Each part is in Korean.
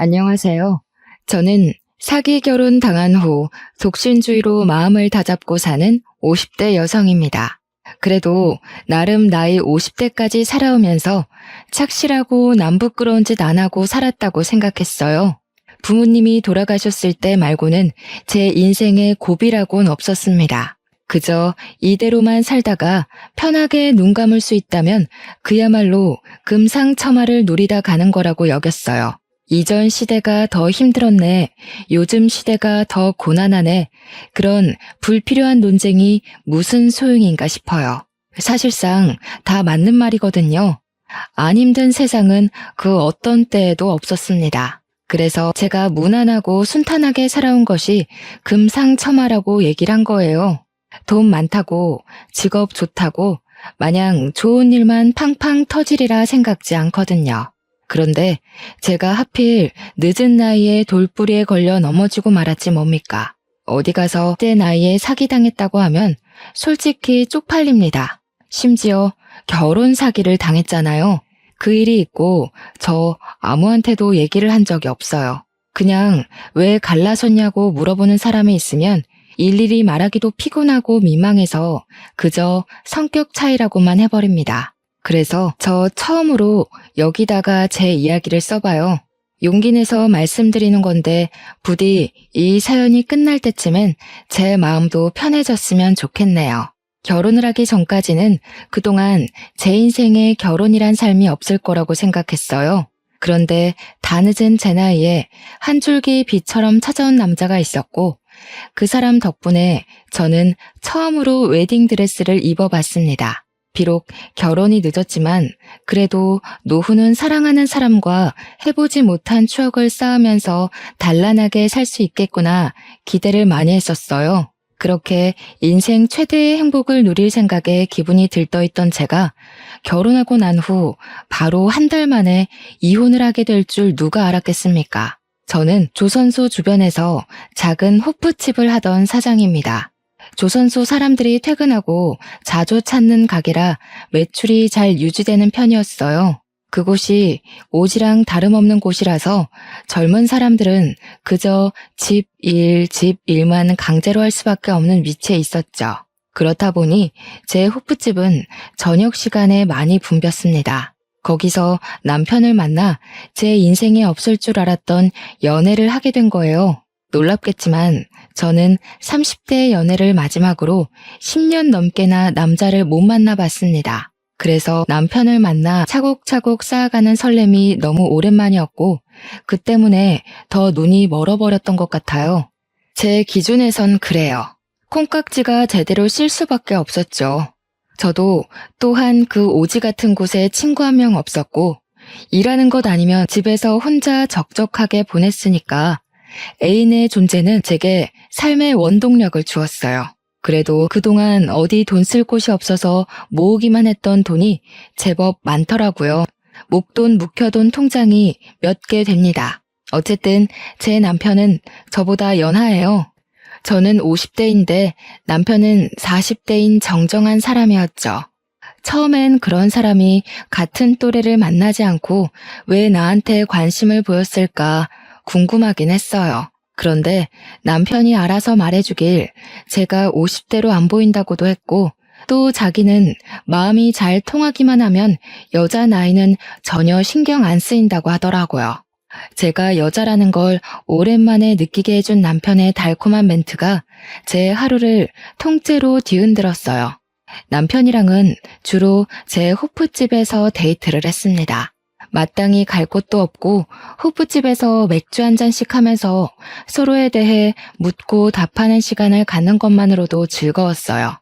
안녕하세요. 저는 사기 결혼 당한 후 독신주의로 마음을 다잡고 사는 50대 여성입니다. 그래도 나름 나이 50대까지 살아오면서 착실하고 남 부끄러운 짓 안 하고 살았다고 생각했어요. 부모님이 돌아가셨을 때 말고는 제 인생에 고비라고는 없었습니다. 그저 이대로만 살다가 편하게 눈 감을 수 있다면 그야말로 금상첨화를 누리다 가는 거라고 여겼어요. 이전 시대가 더 힘들었네. 요즘 시대가 더 고난하네. 그런 불필요한 논쟁이 무슨 소용인가 싶어요. 사실상 다 맞는 말이거든요. 안 힘든 세상은 그 어떤 때에도 없었습니다. 그래서 제가 무난하고 순탄하게 살아온 것이 금상첨화라고 얘기를 한 거예요. 돈 많다고, 직업 좋다고, 마냥 좋은 일만 팡팡 터지리라 생각지 않거든요. 그런데 제가 하필 늦은 나이에 돌부리에 걸려 넘어지고 말았지 뭡니까. 어디 가서 그때 나이에 사기당했다고 하면 솔직히 쪽팔립니다. 심지어 결혼 사기를 당했잖아요. 그 일이 있고 저 아무한테도 얘기를 한 적이 없어요. 그냥 왜 갈라섰냐고 물어보는 사람이 있으면 일일이 말하기도 피곤하고 민망해서 그저 성격 차이라고만 해버립니다. 그래서 저 처음으로 여기다가 제 이야기를 써봐요. 용기 내서 말씀드리는 건데 부디 이 사연이 끝날 때쯤엔 제 마음도 편해졌으면 좋겠네요. 결혼을 하기 전까지는 그동안 제 인생에 결혼이란 삶이 없을 거라고 생각했어요. 그런데 다 늦은 제 나이에 한 줄기 빛처럼 찾아온 남자가 있었고 그 사람 덕분에 저는 처음으로 웨딩드레스를 입어봤습니다. 비록 결혼이 늦었지만 그래도 노후는 사랑하는 사람과 해보지 못한 추억을 쌓으면서 단란하게 살 수 있겠구나 기대를 많이 했었어요. 그렇게 인생 최대의 행복을 누릴 생각에 기분이 들떠있던 제가 결혼하고 난 후 바로 한 달 만에 이혼을 하게 될 줄 누가 알았겠습니까? 저는 조선소 주변에서 작은 호프집을 하던 사장입니다. 조선소 사람들이 퇴근하고 자주 찾는 가게라 매출이 잘 유지되는 편이었어요. 그곳이 오지랑 다름없는 곳이라서 젊은 사람들은 그저 집 일만 강제로 할 수밖에 없는 위치에 있었죠. 그렇다 보니 제 호프집은 저녁 시간에 많이 붐볐습니다. 거기서 남편을 만나 제 인생에 없을 줄 알았던 연애를 하게 된 거예요. 놀랍겠지만 저는 30대 연애를 마지막으로 10년 넘게나 남자를 못 만나봤습니다. 그래서 남편을 만나 차곡차곡 쌓아가는 설렘이 너무 오랜만이었고 그 때문에 더 눈이 멀어버렸던 것 같아요. 제 기준에선 그래요. 콩깍지가 제대로 쓸 수밖에 없었죠. 저도 또한 그 오지 같은 곳에 친구 한 명 없었고 일하는 것 아니면 집에서 혼자 적적하게 보냈으니까 애인의 존재는 제게 삶의 원동력을 주었어요. 그래도 그동안 어디 돈 쓸 곳이 없어서 모으기만 했던 돈이 제법 많더라고요. 목돈 묵혀둔 통장이 몇 개 됩니다. 어쨌든 제 남편은 저보다 연하예요. 저는 50대인데 남편은 40대인 정정한 사람이었죠. 처음엔 그런 사람이 같은 또래를 만나지 않고 왜 나한테 관심을 보였을까 궁금하긴 했어요. 그런데 남편이 알아서 말해주길 제가 50대로 안 보인다고도 했고 또 자기는 마음이 잘 통하기만 하면 여자 나이는 전혀 신경 안 쓰인다고 하더라고요. 제가 여자라는 걸 오랜만에 느끼게 해준 남편의 달콤한 멘트가 제 하루를 통째로 뒤흔들었어요. 남편이랑은 주로 제 호프집에서 데이트를 했습니다. 마땅히 갈 곳도 없고 호프집에서 맥주 한 잔씩 하면서 서로에 대해 묻고 답하는 시간을 갖는 것만으로도 즐거웠어요.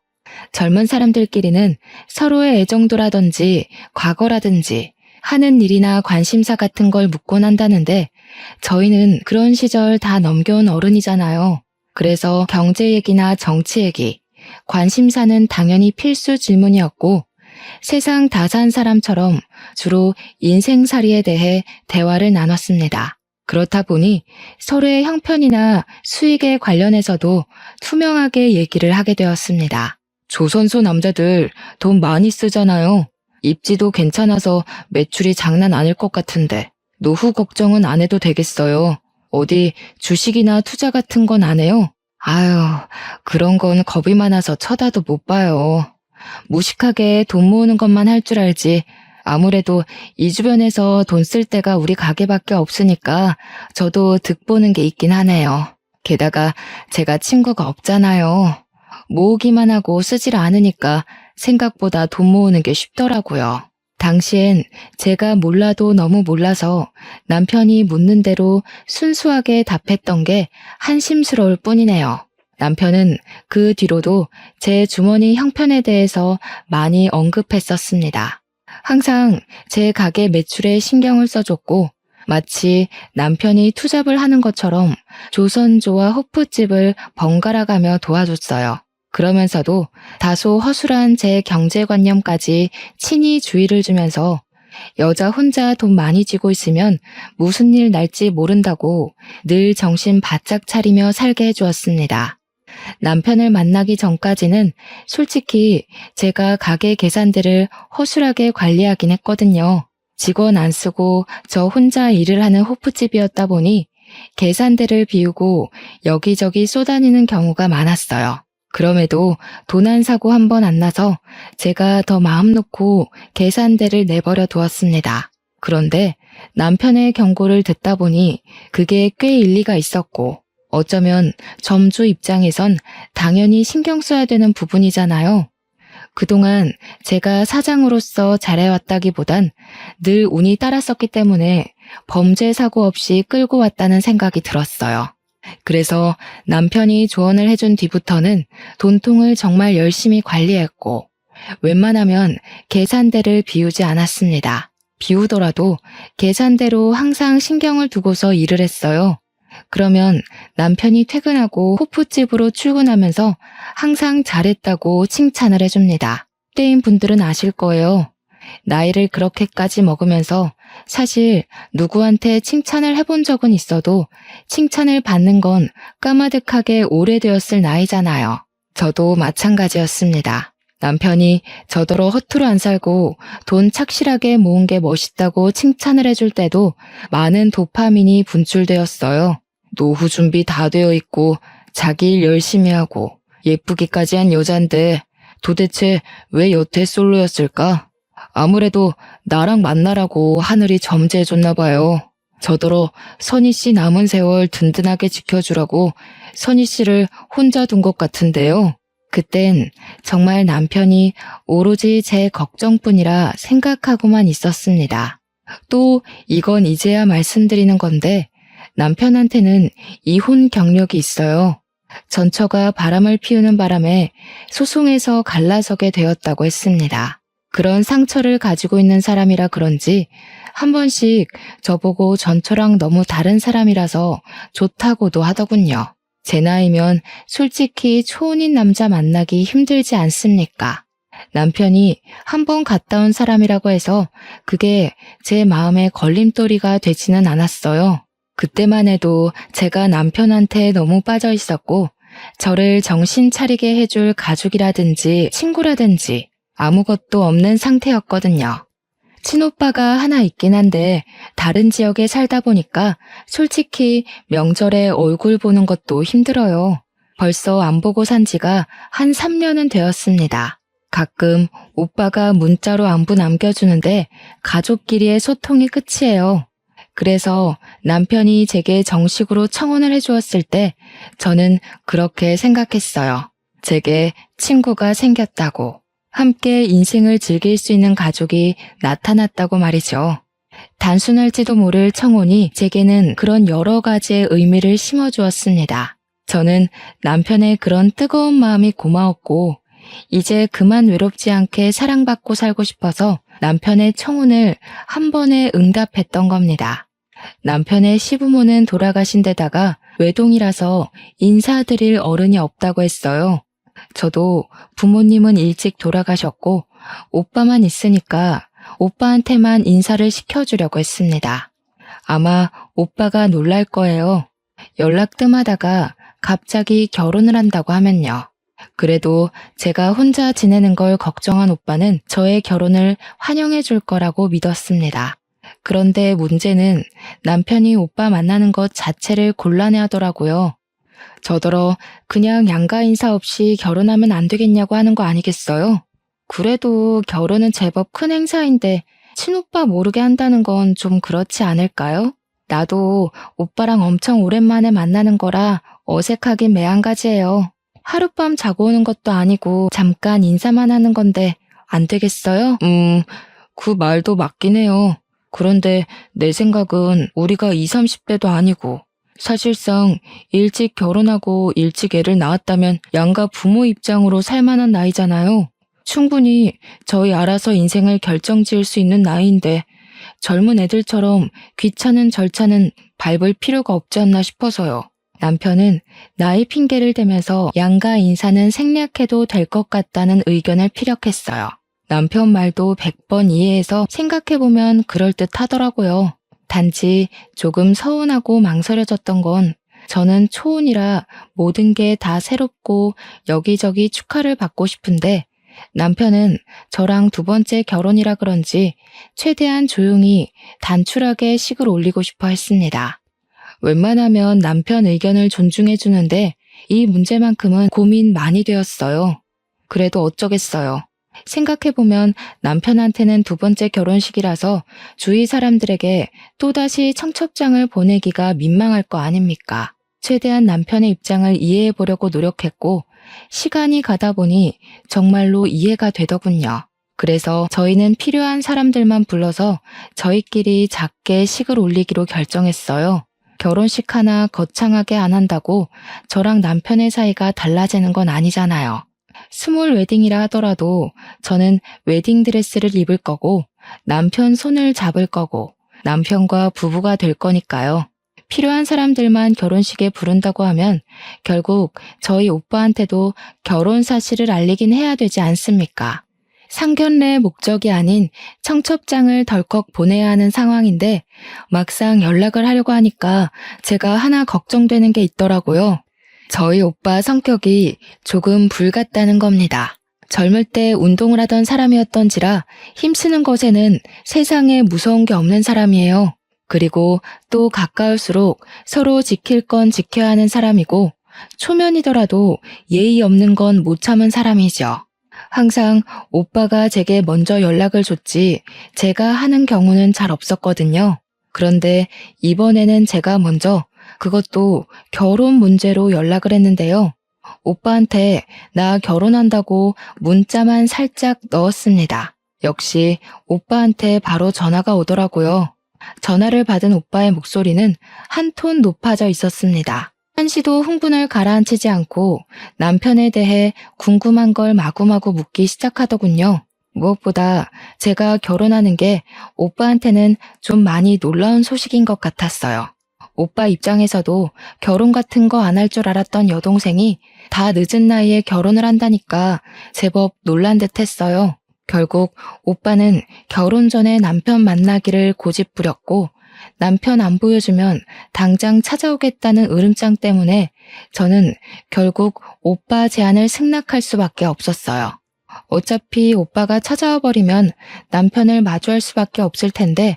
젊은 사람들끼리는 서로의 애정도라든지 과거라든지 하는 일이나 관심사 같은 걸 묻곤 한다는데 저희는 그런 시절 다 넘겨온 어른이잖아요. 그래서 경제 얘기나 정치 얘기, 관심사는 당연히 필수 질문이었고 세상 다 산 사람처럼 주로 인생살이에 대해 대화를 나눴습니다. 그렇다 보니 서로의 형편이나 수익에 관련해서도 투명하게 얘기를 하게 되었습니다. 조선소 남자들 돈 많이 쓰잖아요. 입지도 괜찮아서 매출이 장난 아닐 것 같은데 노후 걱정은 안 해도 되겠어요. 어디 주식이나 투자 같은 건 안 해요? 아유, 그런 건 겁이 많아서 쳐다도 못 봐요. 무식하게 돈 모으는 것만 할 줄 알지. 아무래도 이 주변에서 돈 쓸 데가 우리 가게밖에 없으니까 저도 득보는 게 있긴 하네요. 게다가 제가 친구가 없잖아요. 모으기만 하고 쓰질 않으니까 생각보다 돈 모으는 게 쉽더라고요. 당시엔 제가 몰라도 너무 몰라서 남편이 묻는 대로 순수하게 답했던 게 한심스러울 뿐이네요. 남편은 그 뒤로도 제 주머니 형편에 대해서 많이 언급했었습니다. 항상 제 가게 매출에 신경을 써줬고 마치 남편이 투잡을 하는 것처럼 조선조와 호프집을 번갈아 가며 도와줬어요. 그러면서도 다소 허술한 제 경제관념까지 친히 주의를 주면서 여자 혼자 돈 많이 쥐고 있으면 무슨 일 날지 모른다고 늘 정신 바짝 차리며 살게 해주었습니다. 남편을 만나기 전까지는 솔직히 제가 가게 계산대를 허술하게 관리하긴 했거든요. 직원 안 쓰고 저 혼자 일을 하는 호프집이었다 보니 계산대를 비우고 여기저기 쏘다니는 경우가 많았어요. 그럼에도 돈 한 사고 한 번 안 나서 제가 더 마음 놓고 계산대를 내버려 두었습니다. 그런데 남편의 경고를 듣다 보니 그게 꽤 일리가 있었고 어쩌면 점주 입장에선 당연히 신경 써야 되는 부분이잖아요. 그동안 제가 사장으로서 잘해왔다기보단 늘 운이 따랐었기 때문에 범죄 사고 없이 끌고 왔다는 생각이 들었어요. 그래서 남편이 조언을 해준 뒤부터는 돈통을 정말 열심히 관리했고 웬만하면 계산대를 비우지 않았습니다. 비우더라도 계산대로 항상 신경을 두고서 일을 했어요. 그러면 남편이 퇴근하고 호프집으로 출근하면서 항상 잘했다고 칭찬을 해줍니다. 때인 분들은 아실 거예요. 나이를 그렇게까지 먹으면서 사실 누구한테 칭찬을 해본 적은 있어도 칭찬을 받는 건 까마득하게 오래되었을 나이잖아요. 저도 마찬가지였습니다. 남편이 저더러 허투루 안 살고 돈 착실하게 모은 게 멋있다고 칭찬을 해줄 때도 많은 도파민이 분출되었어요. 노후 준비 다 되어 있고 자기 일 열심히 하고 예쁘기까지 한 여잔데 도대체 왜 여태 솔로였을까? 아무래도 나랑 만나라고 하늘이 점지해줬나 봐요. 저더러 선희 씨 남은 세월 든든하게 지켜주라고 선희 씨를 혼자 둔 것 같은데요. 그땐 정말 남편이 오로지 제 걱정뿐이라 생각하고만 있었습니다. 또 이건 이제야 말씀드리는 건데 남편한테는 이혼 경력이 있어요. 전처가 바람을 피우는 바람에 소송에서 갈라서게 되었다고 했습니다. 그런 상처를 가지고 있는 사람이라 그런지 한 번씩 저보고 전처랑 너무 다른 사람이라서 좋다고도 하더군요. 제 나이면 솔직히 초혼인 남자 만나기 힘들지 않습니까? 남편이 한 번 갔다 온 사람이라고 해서 그게 제 마음에 걸림돌이가 되지는 않았어요. 그때만 해도 제가 남편한테 너무 빠져 있었고 저를 정신 차리게 해줄 가족이라든지 친구라든지 아무것도 없는 상태였거든요. 친오빠가 하나 있긴 한데 다른 지역에 살다 보니까 솔직히 명절에 얼굴 보는 것도 힘들어요. 벌써 안 보고 산 지가 한 3년은 되었습니다. 가끔 오빠가 문자로 안부 남겨주는데 가족끼리의 소통이 끝이에요. 그래서 남편이 제게 정식으로 청혼을 해주었을 때 저는 그렇게 생각했어요. 제게 친구가 생겼다고. 함께 인생을 즐길 수 있는 가족이 나타났다고 말이죠. 단순할지도 모를 청혼이 제게는 그런 여러 가지의 의미를 심어주었습니다. 저는 남편의 그런 뜨거운 마음이 고마웠고 이제 그만 외롭지 않게 사랑받고 살고 싶어서 남편의 청혼을 한 번에 응답했던 겁니다. 남편의 시부모는 돌아가신 데다가 외동이라서 인사드릴 어른이 없다고 했어요. 저도 부모님은 일찍 돌아가셨고 오빠만 있으니까 오빠한테만 인사를 시켜주려고 했습니다. 아마 오빠가 놀랄 거예요. 연락 뜸하다가 갑자기 결혼을 한다고 하면요. 그래도 제가 혼자 지내는 걸 걱정한 오빠는 저의 결혼을 환영해 줄 거라고 믿었습니다. 그런데 문제는 남편이 오빠 만나는 것 자체를 곤란해하더라고요. 저더러 그냥 양가 인사 없이 결혼하면 안 되겠냐고 하는 거 아니겠어요? 그래도 결혼은 제법 큰 행사인데 친오빠 모르게 한다는 건 좀 그렇지 않을까요? 나도 오빠랑 엄청 오랜만에 만나는 거라 어색하긴 매한가지예요. 하룻밤 자고 오는 것도 아니고 잠깐 인사만 하는 건데 안 되겠어요? 그 말도 맞긴 해요. 그런데 내 생각은 우리가 20, 30대도 아니고 사실상 일찍 결혼하고 일찍 애를 낳았다면 양가 부모 입장으로 살만한 나이잖아요. 충분히 저희 알아서 인생을 결정지을 수 있는 나이인데 젊은 애들처럼 귀찮은 절차는 밟을 필요가 없지 않나 싶어서요. 남편은 나이 핑계를 대면서 양가 인사는 생략해도 될 것 같다는 의견을 피력했어요. 남편 말도 100번 이해해서 생각해보면 그럴듯하더라고요. 단지 조금 서운하고 망설여졌던 건 저는 초혼이라 모든 게 다 새롭고 여기저기 축하를 받고 싶은데 남편은 저랑 두 번째 결혼이라 그런지 최대한 조용히 단출하게 식을 올리고 싶어 했습니다. 웬만하면 남편 의견을 존중해 주는데 이 문제만큼은 고민 많이 되었어요. 그래도 어쩌겠어요. 생각해보면 남편한테는 두 번째 결혼식이라서 주위 사람들에게 또다시 청첩장을 보내기가 민망할 거 아닙니까? 최대한 남편의 입장을 이해해 보려고 노력했고 시간이 가다 보니 정말로 이해가 되더군요. 그래서 저희는 필요한 사람들만 불러서 저희끼리 작게 식을 올리기로 결정했어요. 결혼식 하나 거창하게 안 한다고 저랑 남편의 사이가 달라지는 건 아니잖아요. 스몰 웨딩이라 하더라도 저는 웨딩드레스를 입을 거고 남편 손을 잡을 거고 남편과 부부가 될 거니까요. 필요한 사람들만 결혼식에 부른다고 하면 결국 저희 오빠한테도 결혼 사실을 알리긴 해야 되지 않습니까? 상견례의 목적이 아닌 청첩장을 덜컥 보내야 하는 상황인데 막상 연락을 하려고 하니까 제가 하나 걱정되는 게 있더라고요. 저희 오빠 성격이 조금 불같다는 겁니다. 젊을 때 운동을 하던 사람이었던지라 힘쓰는 것에는 세상에 무서운 게 없는 사람이에요. 그리고 또 가까울수록 서로 지킬 건 지켜야 하는 사람이고 초면이더라도 예의 없는 건 못 참은 사람이죠. 항상 오빠가 제게 먼저 연락을 줬지 제가 하는 경우는 잘 없었거든요. 그런데 이번에는 제가 먼저 그것도 결혼 문제로 연락을 했는데요. 오빠한테 나 결혼한다고 문자만 살짝 넣었습니다. 역시 오빠한테 바로 전화가 오더라고요. 전화를 받은 오빠의 목소리는 한 톤 높아져 있었습니다. 한시도 흥분을 가라앉히지 않고 남편에 대해 궁금한 걸 마구마구 묻기 시작하더군요. 무엇보다 제가 결혼하는 게 오빠한테는 좀 많이 놀라운 소식인 것 같았어요. 오빠 입장에서도 결혼 같은 거 안 할 줄 알았던 여동생이 다 늦은 나이에 결혼을 한다니까 제법 놀란 듯 했어요. 결국 오빠는 결혼 전에 남편 만나기를 고집부렸고 남편 안 보여주면 당장 찾아오겠다는 으름장 때문에 저는 결국 오빠 제안을 승낙할 수밖에 없었어요. 어차피 오빠가 찾아와 버리면 남편을 마주할 수밖에 없을 텐데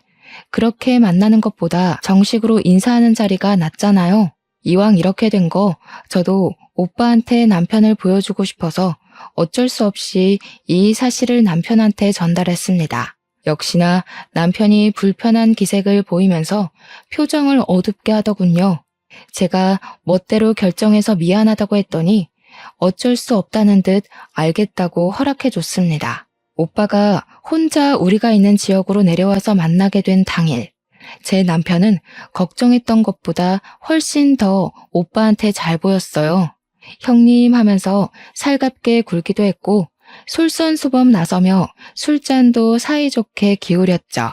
그렇게 만나는 것보다 정식으로 인사하는 자리가 낫잖아요. 이왕 이렇게 된 거 저도 오빠한테 남편을 보여주고 싶어서 어쩔 수 없이 이 사실을 남편한테 전달했습니다. 역시나 남편이 불편한 기색을 보이면서 표정을 어둡게 하더군요. 제가 멋대로 결정해서 미안하다고 했더니 어쩔 수 없다는 듯 알겠다고 허락해줬습니다. 오빠가 혼자 우리가 있는 지역으로 내려와서 만나게 된 당일, 제 남편은 걱정했던 것보다 훨씬 더 오빠한테 잘 보였어요. 형님 하면서 살갑게 굴기도 했고 솔선수범 나서며 술잔도 사이좋게 기울였죠.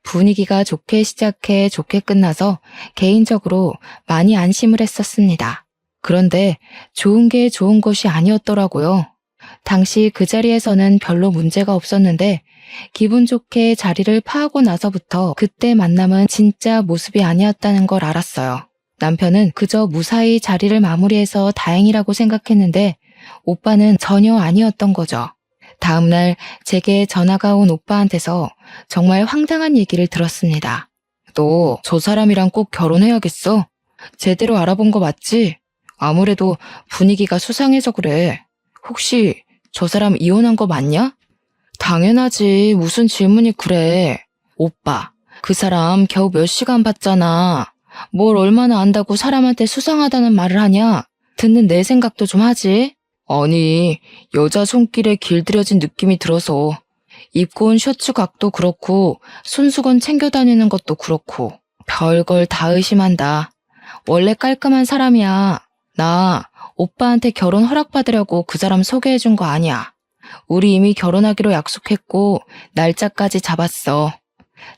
분위기가 좋게 시작해 좋게 끝나서 개인적으로 많이 안심을 했었습니다. 그런데 좋은 게 좋은 것이 아니었더라고요. 당시 그 자리에서는 별로 문제가 없었는데 기분 좋게 자리를 파하고 나서부터 그때 만남은 진짜 모습이 아니었다는 걸 알았어요. 남편은 그저 무사히 자리를 마무리해서 다행이라고 생각했는데 오빠는 전혀 아니었던 거죠. 다음날 제게 전화가 온 오빠한테서 정말 황당한 얘기를 들었습니다. 너 저 사람이랑 꼭 결혼해야겠어? 제대로 알아본 거 맞지? 아무래도 분위기가 수상해서 그래. 혹시 저 사람 이혼한 거 맞냐? 당연하지. 무슨 질문이 그래. 오빠, 그 사람 겨우 몇 시간 봤잖아. 뭘 얼마나 안다고 사람한테 수상하다는 말을 하냐? 듣는 내 생각도 좀 하지. 아니, 여자 손길에 길들여진 느낌이 들어서 입고 온 셔츠 각도 그렇고 손수건 챙겨 다니는 것도 그렇고 별걸 다 의심한다. 원래 깔끔한 사람이야. 나 오빠한테 결혼 허락받으려고 그 사람 소개해준 거 아니야. 우리 이미 결혼하기로 약속했고 날짜까지 잡았어.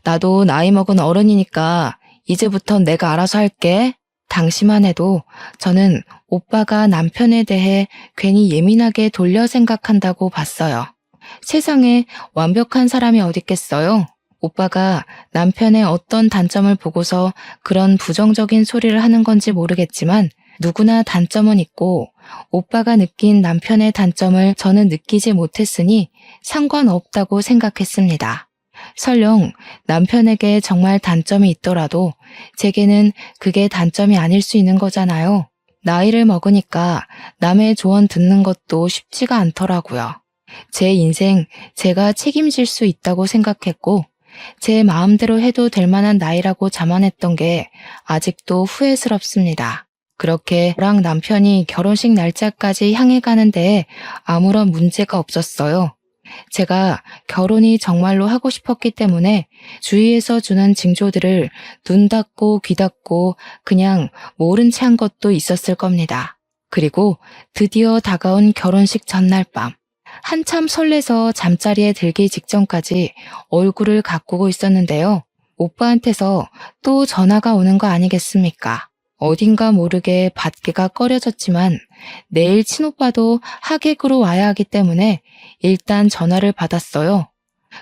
나도 나이 먹은 어른이니까 이제부턴 내가 알아서 할게. 당시만 해도 저는 오빠가 남편에 대해 괜히 예민하게 돌려 생각한다고 봤어요. 세상에 완벽한 사람이 어딨겠어요? 오빠가 남편의 어떤 단점을 보고서 그런 부정적인 소리를 하는 건지 모르겠지만 누구나 단점은 있고 오빠가 느낀 남편의 단점을 저는 느끼지 못했으니 상관없다고 생각했습니다. 설령 남편에게 정말 단점이 있더라도 제게는 그게 단점이 아닐 수 있는 거잖아요. 나이를 먹으니까 남의 조언 듣는 것도 쉽지가 않더라고요. 제 인생 제가 책임질 수 있다고 생각했고 제 마음대로 해도 될 만한 나이라고 자만했던 게 아직도 후회스럽습니다. 그렇게 저랑 남편이 결혼식 날짜까지 향해 가는데 아무런 문제가 없었어요. 제가 결혼이 정말로 하고 싶었기 때문에 주위에서 주는 징조들을 눈 닫고 귀 닫고 그냥 모른 채 한 것도 있었을 겁니다. 그리고 드디어 다가온 결혼식 전날 밤. 한참 설레서 잠자리에 들기 직전까지 얼굴을 가꾸고 있었는데요. 오빠한테서 또 전화가 오는 거 아니겠습니까? 어딘가 모르게 받기가 꺼려졌지만 내일 친오빠도 하객으로 와야 하기 때문에 일단 전화를 받았어요.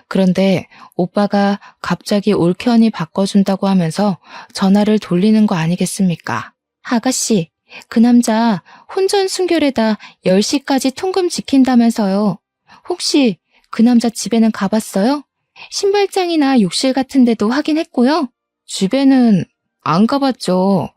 그런데 오빠가 갑자기 올케언이 바꿔준다고 하면서 전화를 돌리는 거 아니겠습니까? 아가씨, 그 남자 혼전 순결에다 10시까지 통금 지킨다면서요. 혹시 그 남자 집에는 가봤어요? 신발장이나 욕실 같은 데도 확인했고요. 집에는 안 가봤죠.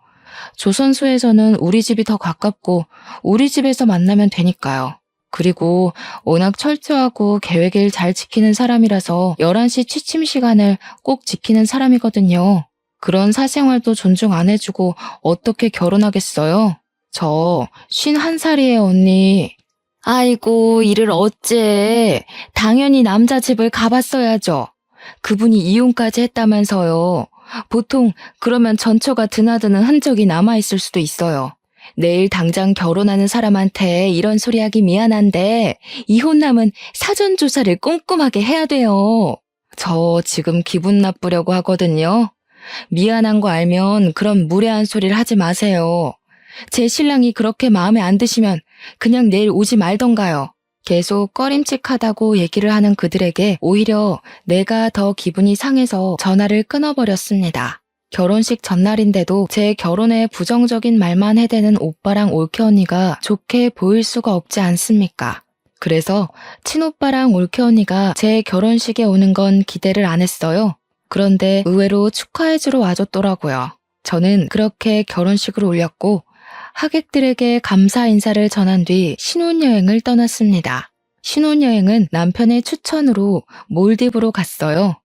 조선소에서는 우리 집이 더 가깝고 우리 집에서 만나면 되니까요. 그리고 워낙 철저하고 계획을 잘 지키는 사람이라서 11시 취침 시간을 꼭 지키는 사람이거든요. 그런 사생활도 존중 안 해주고 어떻게 결혼하겠어요? 저 51살이에요, 언니. 아이고, 이를 어째. 당연히 남자 집을 가봤어야죠. 그분이 이혼까지 했다면서요. 보통 그러면 전처가 드나드는 흔적이 남아있을 수도 있어요. 내일 당장 결혼하는 사람한테 이런 소리 하기 미안한데 이혼남은 사전 조사를 꼼꼼하게 해야 돼요. 저 지금 기분 나쁘려고 하거든요. 미안한 거 알면 그런 무례한 소리를 하지 마세요. 제 신랑이 그렇게 마음에 안 드시면 그냥 내일 오지 말던가요. 계속 꺼림칙하다고 얘기를 하는 그들에게 오히려 내가 더 기분이 상해서 전화를 끊어버렸습니다. 결혼식 전날인데도 제 결혼에 부정적인 말만 해대는 오빠랑 올케 언니가 좋게 보일 수가 없지 않습니까? 그래서 친오빠랑 올케 언니가 제 결혼식에 오는 건 기대를 안 했어요. 그런데 의외로 축하해주러 와줬더라고요. 저는 그렇게 결혼식을 올렸고 하객들에게 감사 인사를 전한 뒤 신혼여행을 떠났습니다. 신혼여행은 남편의 추천으로 몰디브로 갔어요.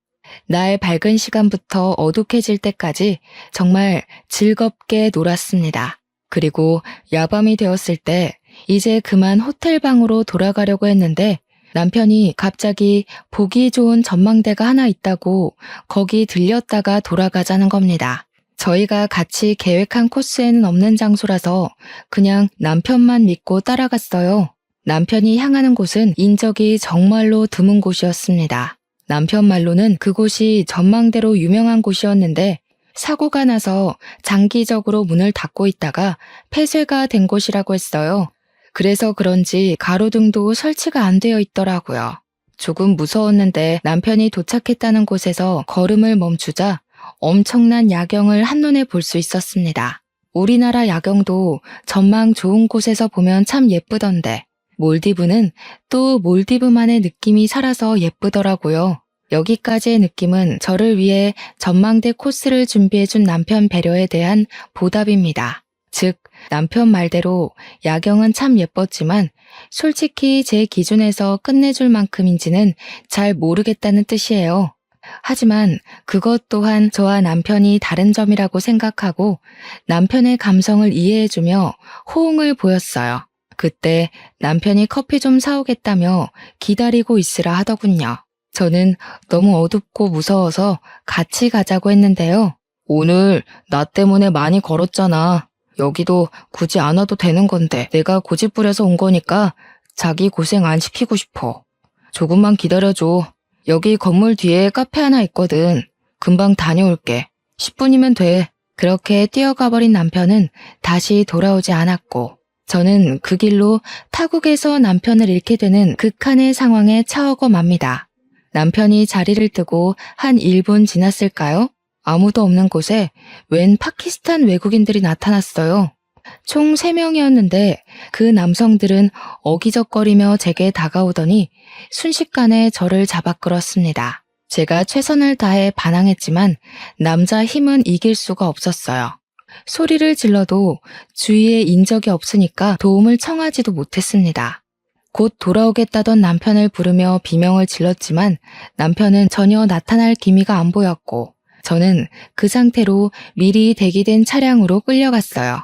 날 밝은 시간부터 어둑해질 때까지 정말 즐겁게 놀았습니다. 그리고 야밤이 되었을 때 이제 그만 호텔방으로 돌아가려고 했는데 남편이 갑자기 보기 좋은 전망대가 하나 있다고 거기 들렸다가 돌아가자는 겁니다. 저희가 같이 계획한 코스에는 없는 장소라서 그냥 남편만 믿고 따라갔어요. 남편이 향하는 곳은 인적이 정말로 드문 곳이었습니다. 남편 말로는 그곳이 전망대로 유명한 곳이었는데 사고가 나서 장기적으로 문을 닫고 있다가 폐쇄가 된 곳이라고 했어요. 그래서 그런지 가로등도 설치가 안 되어 있더라고요. 조금 무서웠는데 남편이 도착했다는 곳에서 걸음을 멈추자 엄청난 야경을 한눈에 볼 수 있었습니다. 우리나라 야경도 전망 좋은 곳에서 보면 참 예쁘던데 몰디브는 또 몰디브만의 느낌이 살아서 예쁘더라고요. 여기까지의 느낌은 저를 위해 전망대 코스를 준비해준 남편 배려에 대한 보답입니다. 즉, 남편 말대로 야경은 참 예뻤지만 솔직히 제 기준에서 끝내줄 만큼인지는 잘 모르겠다는 뜻이에요. 하지만 그것 또한 저와 남편이 다른 점이라고 생각하고 남편의 감성을 이해해주며 호응을 보였어요. 그때 남편이 커피 좀 사오겠다며 기다리고 있으라 하더군요. 저는 너무 어둡고 무서워서 같이 가자고 했는데요. 오늘 나 때문에 많이 걸었잖아. 여기도 굳이 안 와도 되는 건데 내가 고집 부려서 온 거니까 자기 고생 안 시키고 싶어. 조금만 기다려줘. 여기 건물 뒤에 카페 하나 있거든. 금방 다녀올게. 10분이면 돼. 그렇게 뛰어가 버린 남편은 다시 돌아오지 않았고 저는 그 길로 타국에서 남편을 잃게 되는 극한의 상황에 처하고 맙니다. 남편이 자리를 뜨고 한 1분 지났을까요? 아무도 없는 곳에 웬 파키스탄 외국인들이 나타났어요. 총 3명이었는데 그 남성들은 어기적거리며 제게 다가오더니 순식간에 저를 잡아 끌었습니다. 제가 최선을 다해 반항했지만 남자 힘은 이길 수가 없었어요. 소리를 질러도 주위에 인적이 없으니까 도움을 청하지도 못했습니다. 곧 돌아오겠다던 남편을 부르며 비명을 질렀지만 남편은 전혀 나타날 기미가 안 보였고 저는 그 상태로 미리 대기된 차량으로 끌려갔어요.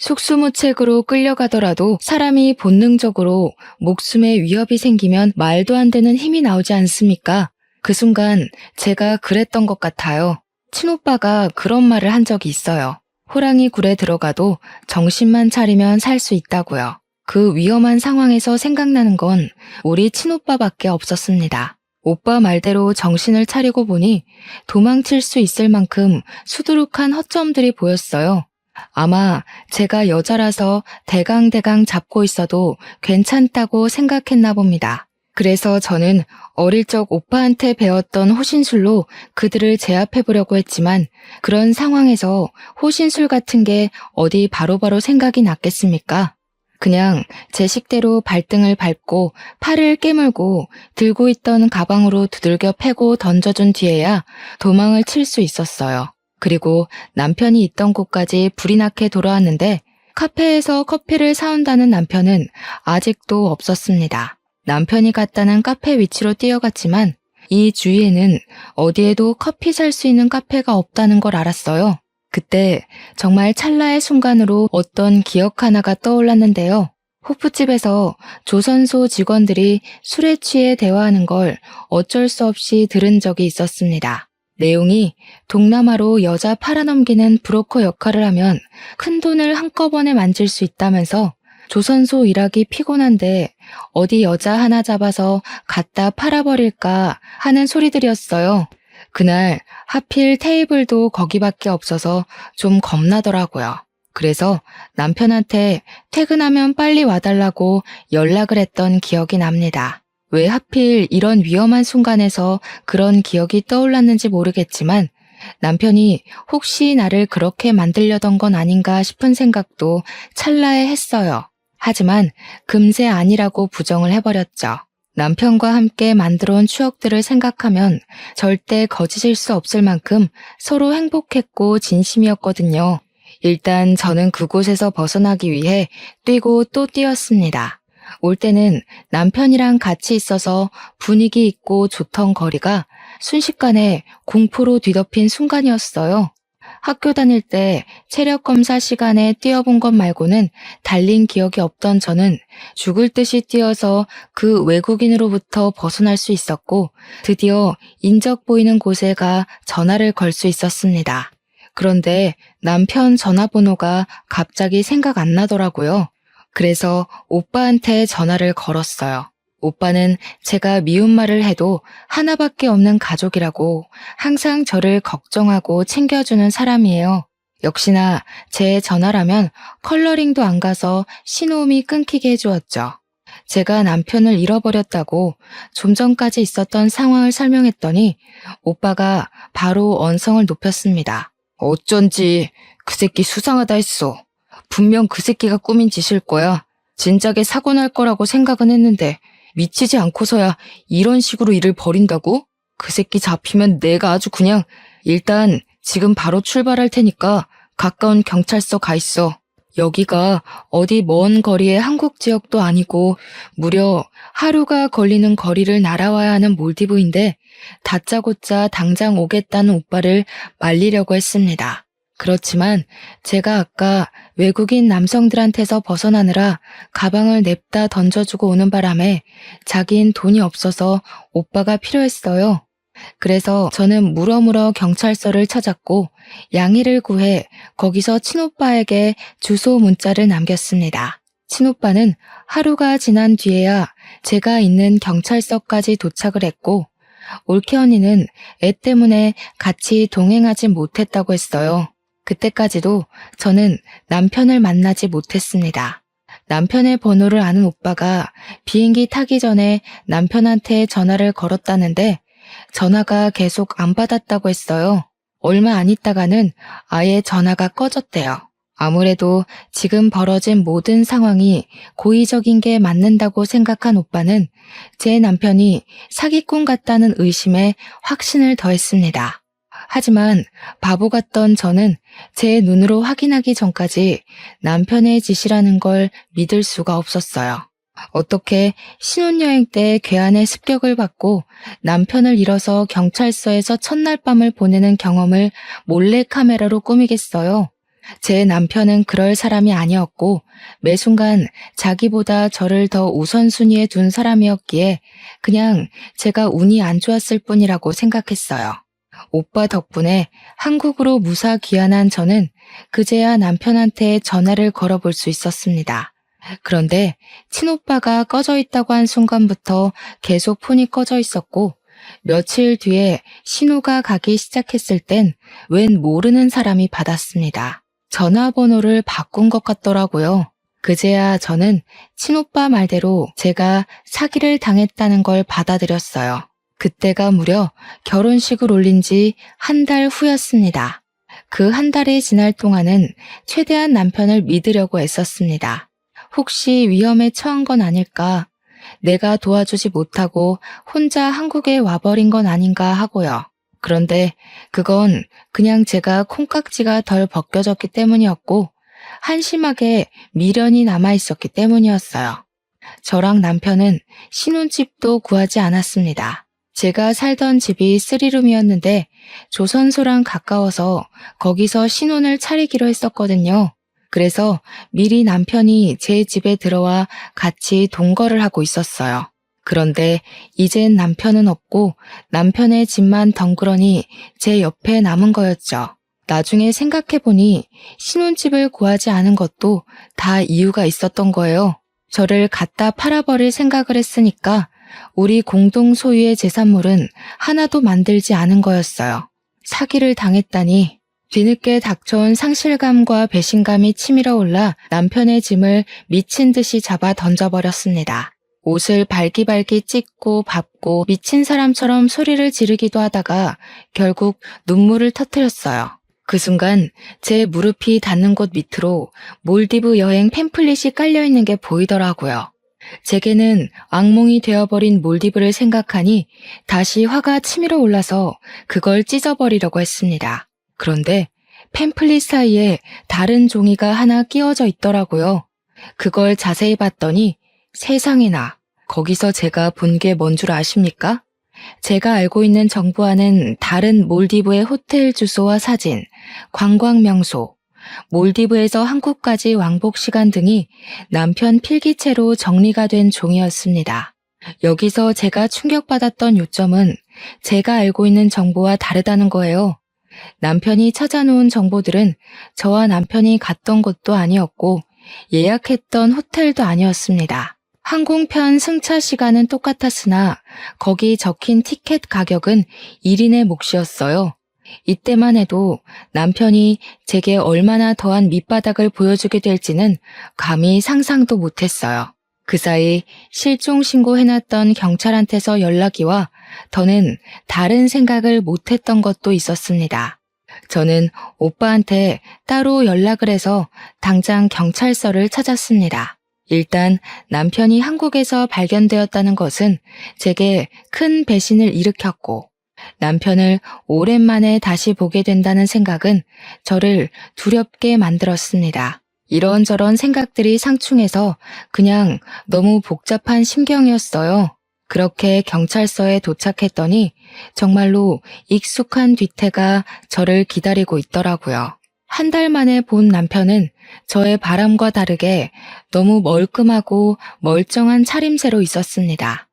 속수무책으로 끌려가더라도 사람이 본능적으로 목숨에 위협이 생기면 말도 안 되는 힘이 나오지 않습니까? 그 순간 제가 그랬던 것 같아요. 친오빠가 그런 말을 한 적이 있어요. 호랑이 굴에 들어가도 정신만 차리면 살 수 있다고요. 그 위험한 상황에서 생각나는 건 우리 친오빠밖에 없었습니다. 오빠 말대로 정신을 차리고 보니 도망칠 수 있을 만큼 수두룩한 허점들이 보였어요. 아마 제가 여자라서 대강대강 잡고 있어도 괜찮다고 생각했나 봅니다. 그래서 저는 어릴 적 오빠한테 배웠던 호신술로 그들을 제압해보려고 했지만 그런 상황에서 호신술 같은 게 어디 바로바로 생각이 났겠습니까? 그냥 제 식대로 발등을 밟고 팔을 깨물고 들고 있던 가방으로 두들겨 패고 던져준 뒤에야 도망을 칠 수 있었어요. 그리고 남편이 있던 곳까지 불이 나게 돌아왔는데 카페에서 커피를 사온다는 남편은 아직도 없었습니다. 남편이 갔다는 카페 위치로 뛰어갔지만 이 주위에는 어디에도 커피 살 수 있는 카페가 없다는 걸 알았어요. 그때 정말 찰나의 순간으로 어떤 기억 하나가 떠올랐는데요. 호프집에서 조선소 직원들이 술에 취해 대화하는 걸 어쩔 수 없이 들은 적이 있었습니다. 내용이 동남아로 여자 팔아넘기는 브로커 역할을 하면 큰 돈을 한꺼번에 만질 수 있다면서 조선소 일하기 피곤한데 어디 여자 하나 잡아서 갖다 팔아버릴까 하는 소리들이었어요. 그날 하필 테이블도 거기밖에 없어서 좀 겁나더라고요. 그래서 남편한테 퇴근하면 빨리 와달라고 연락을 했던 기억이 납니다. 왜 하필 이런 위험한 순간에서 그런 기억이 떠올랐는지 모르겠지만 남편이 혹시 나를 그렇게 만들려던 건 아닌가 싶은 생각도 찰나에 했어요. 하지만 금세 아니라고 부정을 해버렸죠. 남편과 함께 만들어온 추억들을 생각하면 절대 거짓일 수 없을 만큼 서로 행복했고 진심이었거든요. 일단 저는 그곳에서 벗어나기 위해 뛰고 또 뛰었습니다. 올 때는 남편이랑 같이 있어서 분위기 있고 좋던 거리가 순식간에 공포로 뒤덮인 순간이었어요. 학교 다닐 때 체력 검사 시간에 뛰어본 것 말고는 달린 기억이 없던 저는 죽을 듯이 뛰어서 그 외국인으로부터 벗어날 수 있었고 드디어 인적 보이는 곳에 가 전화를 걸 수 있었습니다. 그런데 남편 전화번호가 갑자기 생각 안 나더라고요. 그래서 오빠한테 전화를 걸었어요. 오빠는 제가 미운 말을 해도 하나밖에 없는 가족이라고 항상 저를 걱정하고 챙겨주는 사람이에요. 역시나 제 전화라면 컬러링도 안 가서 신호음이 끊기게 해주었죠. 제가 남편을 잃어버렸다고 좀 전까지 있었던 상황을 설명했더니 오빠가 바로 언성을 높였습니다. 어쩐지 그 새끼 수상하다 했어. 분명 그 새끼가 꾸민 짓일 거야. 진작에 사고 날 거라고 생각은 했는데 미치지 않고서야 이런 식으로 일을 벌인다고? 그 새끼 잡히면 내가 아주 그냥 일단 지금 바로 출발할 테니까 가까운 경찰서 가 있어. 여기가 어디 먼 거리의 한국 지역도 아니고 무려 하루가 걸리는 거리를 날아와야 하는 몰디브인데 다짜고짜 당장 오겠다는 오빠를 말리려고 했습니다. 그렇지만 제가 아까 외국인 남성들한테서 벗어나느라 가방을 냅다 던져주고 오는 바람에 자긴 돈이 없어서 오빠가 필요했어요. 그래서 저는 물어물어 경찰서를 찾았고 양해를 구해 거기서 친오빠에게 주소 문자를 남겼습니다. 친오빠는 하루가 지난 뒤에야 제가 있는 경찰서까지 도착을 했고 올케 언니는 애 때문에 같이 동행하지 못했다고 했어요. 그때까지도 저는 남편을 만나지 못했습니다. 남편의 번호를 아는 오빠가 비행기 타기 전에 남편한테 전화를 걸었다는데 전화가 계속 안 받았다고 했어요. 얼마 안 있다가는 아예 전화가 꺼졌대요. 아무래도 지금 벌어진 모든 상황이 고의적인 게 맞는다고 생각한 오빠는 제 남편이 사기꾼 같다는 의심에 확신을 더했습니다. 하지만 바보 같던 저는 제 눈으로 확인하기 전까지 남편의 짓이라는 걸 믿을 수가 없었어요. 어떻게 신혼여행 때 괴한의 습격을 받고 남편을 잃어서 경찰서에서 첫날 밤을 보내는 경험을 몰래카메라로 꾸미겠어요? 제 남편은 그럴 사람이 아니었고 매 순간 자기보다 저를 더 우선순위에 둔 사람이었기에 그냥 제가 운이 안 좋았을 뿐이라고 생각했어요. 오빠 덕분에 한국으로 무사 귀환한 저는 그제야 남편한테 전화를 걸어볼 수 있었습니다. 그런데 친오빠가 꺼져 있다고 한 순간부터 계속 폰이 꺼져 있었고 며칠 뒤에 신호가 가기 시작했을 땐 웬 모르는 사람이 받았습니다. 전화번호를 바꾼 것 같더라고요. 그제야 저는 친오빠 말대로 제가 사기를 당했다는 걸 받아들였어요. 그때가 무려 결혼식을 올린 지 한 달 후였습니다. 그 한 달이 지날 동안은 최대한 남편을 믿으려고 애썼습니다. 혹시 위험에 처한 건 아닐까? 내가 도와주지 못하고 혼자 한국에 와버린 건 아닌가 하고요. 그런데 그건 그냥 제가 콩깍지가 덜 벗겨졌기 때문이었고 한심하게 미련이 남아있었기 때문이었어요. 저랑 남편은 신혼집도 구하지 않았습니다. 제가 살던 집이 3룸이었는데 조선소랑 가까워서 거기서 신혼을 차리기로 했었거든요. 그래서 미리 남편이 제 집에 들어와 같이 동거를 하고 있었어요. 그런데 이젠 남편은 없고 남편의 집만 덩그러니 제 옆에 남은 거였죠. 나중에 생각해보니 신혼집을 구하지 않은 것도 다 이유가 있었던 거예요. 저를 갖다 팔아버릴 생각을 했으니까 우리 공동 소유의 재산물은 하나도 만들지 않은 거였어요. 사기를 당했다니. 뒤늦게 닥쳐온 상실감과 배신감이 치밀어 올라 남편의 짐을 미친 듯이 잡아 던져버렸습니다. 옷을 발기발기 찢고 밟고 미친 사람처럼 소리를 지르기도 하다가 결국 눈물을 터뜨렸어요. 그 순간 제 무릎이 닿는 곳 밑으로 몰디브 여행 팸플릿이 깔려있는 게 보이더라고요. 제게는 악몽이 되어버린 몰디브를 생각하니 다시 화가 치밀어 올라서 그걸 찢어버리려고 했습니다. 그런데 팸플릿 사이에 다른 종이가 하나 끼워져 있더라고요. 그걸 자세히 봤더니 세상에나 거기서 제가 본 게 뭔 줄 아십니까? 제가 알고 있는 정보와는 다른 몰디브의 호텔 주소와 사진, 관광 명소, 몰디브에서 한국까지 왕복 시간 등이 남편 필기체로 정리가 된 종이었습니다. 여기서 제가 충격받았던 요점은 제가 알고 있는 정보와 다르다는 거예요. 남편이 찾아놓은 정보들은 저와 남편이 갔던 곳도 아니었고 예약했던 호텔도 아니었습니다. 항공편 승차 시간은 똑같았으나 거기 적힌 티켓 가격은 1인의 몫이었어요. 이때만 해도 남편이 제게 얼마나 더한 밑바닥을 보여주게 될지는 감히 상상도 못했어요. 그 사이 실종 신고해놨던 경찰한테서 연락이 와 더는 다른 생각을 못했던 것도 있었습니다. 저는 오빠한테 따로 연락을 해서 당장 경찰서를 찾았습니다. 일단 남편이 한국에서 발견되었다는 것은 제게 큰 배신을 일으켰고, 남편을 오랜만에 다시 보게 된다는 생각은 저를 두렵게 만들었습니다. 이런저런 생각들이 상충해서 그냥 너무 복잡한 심경이었어요. 그렇게 경찰서에 도착했더니 정말로 익숙한 뒤태가 저를 기다리고 있더라고요. 한 달 만에 본 남편은 저의 바람과 다르게 너무 멀끔하고 멀쩡한 차림새로 있었습니다.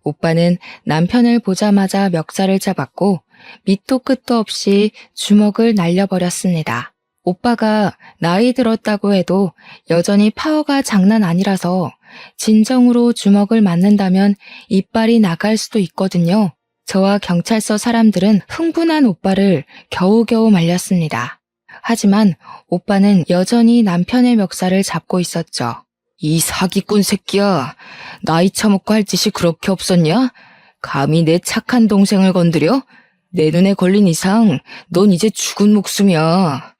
오빠는 남편을 보자마자 멱살을 잡았고 밑도 끝도 없이 주먹을 날려버렸습니다. 오빠가 나이 들었다고 해도 여전히 파워가 장난 아니라서 진정으로 주먹을 맞는다면 이빨이 나갈 수도 있거든요. 저와 경찰서 사람들은 흥분한 오빠를 겨우겨우 말렸습니다. 하지만 오빠는 여전히 남편의 멱살을 잡고 있었죠. 이 사기꾼 새끼야, 나이 처먹고 할 짓이 그렇게 없었냐? 감히 내 착한 동생을 건드려? 내 눈에 걸린 이상 넌 이제 죽은 목숨이야.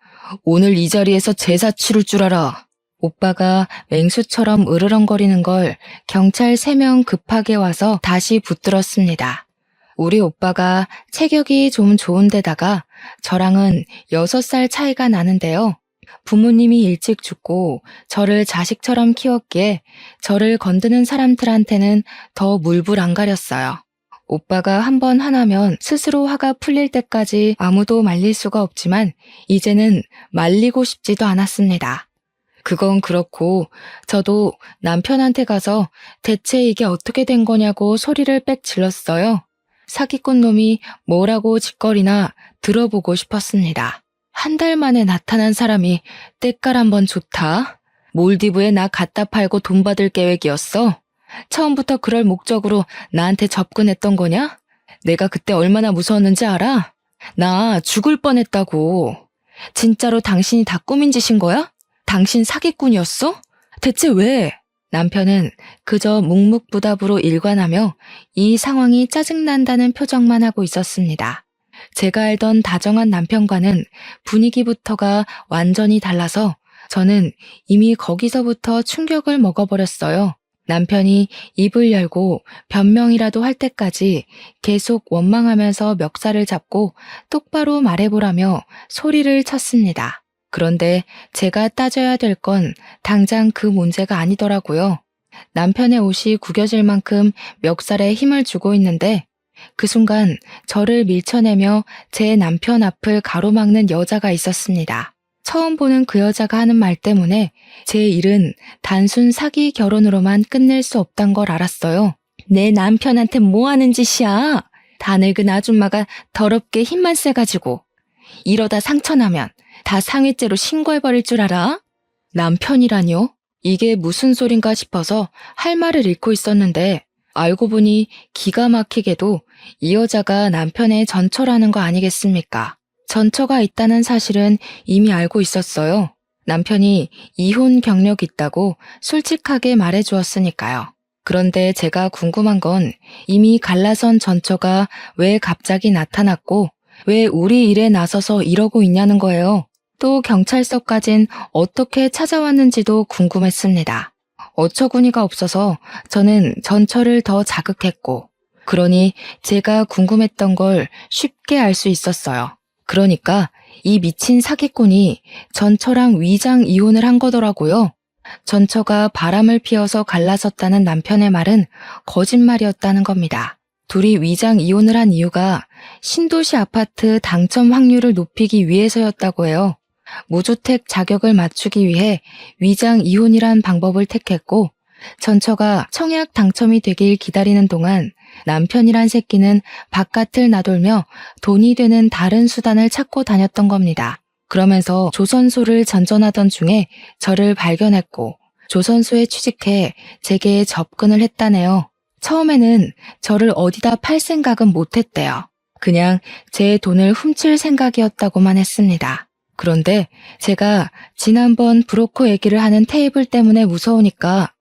오늘 이 자리에서 제사 치를 줄 알아. 오빠가 맹수처럼 으르렁거리는 걸 경찰 3명 급하게 와서 다시 붙들었습니다. 우리 오빠가 체격이 좀 좋은데다가 저랑은 6살 차이가 나는데요. 부모님이 일찍 죽고 저를 자식처럼 키웠기에 저를 건드는 사람들한테는 더 물불 안 가렸어요. 오빠가 한번 화나면 스스로 화가 풀릴 때까지 아무도 말릴 수가 없지만 이제는 말리고 싶지도 않았습니다. 그건 그렇고 저도 남편한테 가서 대체 이게 어떻게 된 거냐고 소리를 빽 질렀어요. 사기꾼 놈이 뭐라고 짓거리나 들어보고 싶었습니다. 한 달 만에 나타난 사람이 때깔 한번 좋다. 몰디브에 나 갖다 팔고 돈 받을 계획이었어. 처음부터 그럴 목적으로 나한테 접근했던 거냐? 내가 그때 얼마나 무서웠는지 알아? 나 죽을 뻔했다고. 진짜로 당신이 다 꾸민 짓인 거야? 당신 사기꾼이었어? 대체 왜? 남편은 그저 묵묵부답으로 일관하며 이 상황이 짜증난다는 표정만 하고 있었습니다. 제가 알던 다정한 남편과는 분위기부터가 완전히 달라서 저는 이미 거기서부터 충격을 먹어버렸어요. 남편이 입을 열고 변명이라도 할 때까지 계속 원망하면서 멱살을 잡고 똑바로 말해보라며 소리를 쳤습니다. 그런데 제가 따져야 될 건 당장 그 문제가 아니더라고요. 남편의 옷이 구겨질 만큼 멱살에 힘을 주고 있는데 그 순간 저를 밀쳐내며 제 남편 앞을 가로막는 여자가 있었습니다. 처음 보는 그 여자가 하는 말 때문에 제 일은 단순 사기 결혼으로만 끝낼 수 없단 걸 알았어요. 내 남편한테 뭐 하는 짓이야? 다 늙은 아줌마가 더럽게 힘만 세가지고 이러다 상처나면 다 상해죄로 신고해버릴 줄 알아? 남편이라뇨? 이게 무슨 소린가 싶어서 할 말을 잃고 있었는데 알고 보니 기가 막히게도 이 여자가 남편의 전처라는 거 아니겠습니까? 전처가 있다는 사실은 이미 알고 있었어요. 남편이 이혼 경력이 있다고 솔직하게 말해주었으니까요. 그런데 제가 궁금한 건 이미 갈라선 전처가 왜 갑자기 나타났고 왜 우리 일에 나서서 이러고 있냐는 거예요. 또 경찰서까진 어떻게 찾아왔는지도 궁금했습니다. 어처구니가 없어서 저는 전처를 더 자극했고 그러니 제가 궁금했던 걸 쉽게 알 수 있었어요. 그러니까 이 미친 사기꾼이 전처랑 위장 이혼을 한 거더라고요. 전처가 바람을 피워서 갈라섰다는 남편의 말은 거짓말이었다는 겁니다. 둘이 위장 이혼을 한 이유가 신도시 아파트 당첨 확률을 높이기 위해서였다고 해요. 무주택 자격을 맞추기 위해 위장 이혼이란 방법을 택했고 전처가 청약 당첨이 되길 기다리는 동안 남편이란 새끼는 바깥을 나돌며 돈이 되는 다른 수단을 찾고 다녔던 겁니다. 그러면서 조선소를 전전하던 중에 저를 발견했고 조선소에 취직해 제게 접근을 했다네요. 처음에는 저를 어디다 팔 생각은 못했대요. 그냥 제 돈을 훔칠 생각이었다고만 했습니다. 그런데 제가 지난번 브로커 얘기를 하는 테이블 때문에 무서우니까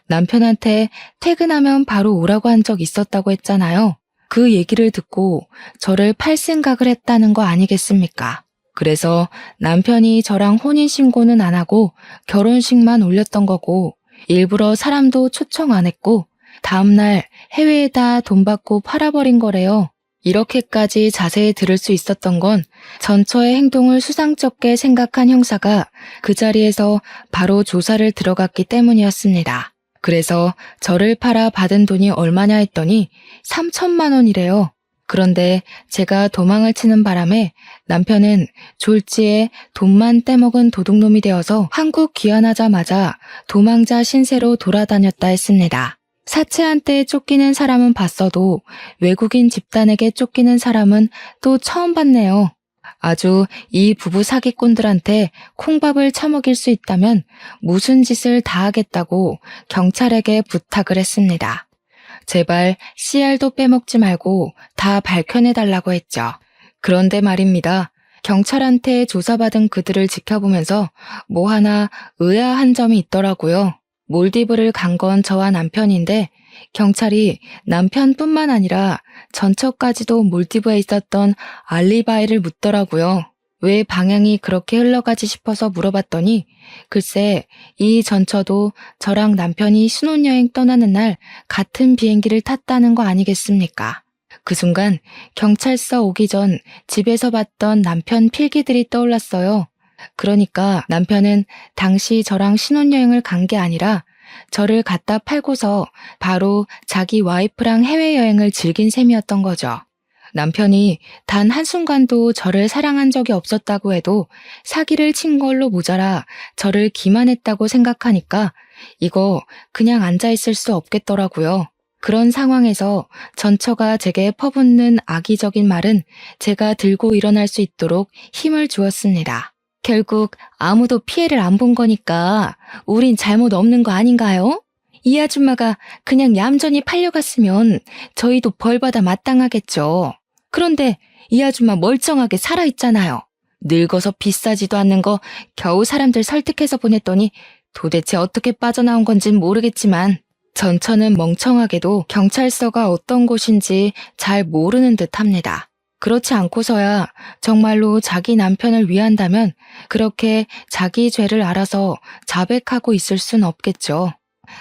남편한테 퇴근하면 바로 오라고 한 적 있었다고 했잖아요. 그 얘기를 듣고 저를 팔 생각을 했다는 거 아니겠습니까? 그래서 남편이 저랑 혼인신고는 안 하고 결혼식만 올렸던 거고 일부러 사람도 초청 안 했고 다음날 해외에다 돈 받고 팔아버린 거래요. 이렇게까지 자세히 들을 수 있었던 건 전처의 행동을 수상쩍게 생각한 형사가 그 자리에서 바로 조사를 들어갔기 때문이었습니다. 그래서 저를 팔아 받은 돈이 얼마냐 했더니 3천만 원이래요. 그런데 제가 도망을 치는 바람에 남편은 졸지에 돈만 떼먹은 도둑놈이 되어서 한국 귀환하자마자 도망자 신세로 돌아다녔다 했습니다. 사채한테 쫓기는 사람은 봤어도 외국인 집단에게 쫓기는 사람은 또 처음 봤네요. 아주 이 부부 사기꾼들한테 콩밥을 처먹일 수 있다면 무슨 짓을 다 하겠다고 경찰에게 부탁을 했습니다. 제발 씨알도 빼먹지 말고 다 밝혀내달라고 했죠. 그런데 말입니다. 경찰한테 조사받은 그들을 지켜보면서 뭐 하나 의아한 점이 있더라고요. 몰디브를 간 건 저와 남편인데 경찰이 남편뿐만 아니라 전처까지도 몰디브에 있었던 알리바이를 묻더라고요. 왜 방향이 그렇게 흘러가지 싶어서 물어봤더니 글쎄 이 전처도 저랑 남편이 신혼여행 떠나는 날 같은 비행기를 탔다는 거 아니겠습니까? 그 순간 경찰서 오기 전 집에서 봤던 남편 필기들이 떠올랐어요. 그러니까 남편은 당시 저랑 신혼여행을 간 게 아니라 저를 갖다 팔고서 바로 자기 와이프랑 해외여행을 즐긴 셈이었던 거죠. 남편이 단 한순간도 저를 사랑한 적이 없었다고 해도 사기를 친 걸로 모자라 저를 기만했다고 생각하니까 이거 그냥 앉아있을 수 없겠더라고요. 그런 상황에서 전처가 제게 퍼붓는 악의적인 말은 제가 들고 일어날 수 있도록 힘을 주었습니다. 결국 아무도 피해를 안 본 거니까 우린 잘못 없는 거 아닌가요? 이 아줌마가 그냥 얌전히 팔려갔으면 저희도 벌받아 마땅하겠죠. 그런데 이 아줌마 멀쩡하게 살아있잖아요. 늙어서 비싸지도 않는 거 겨우 사람들 설득해서 보냈더니 도대체 어떻게 빠져나온 건진 모르겠지만 전처는 멍청하게도 경찰서가 어떤 곳인지 잘 모르는 듯 합니다. 그렇지 않고서야 정말로 자기 남편을 위한다면 그렇게 자기 죄를 알아서 자백하고 있을 순 없겠죠.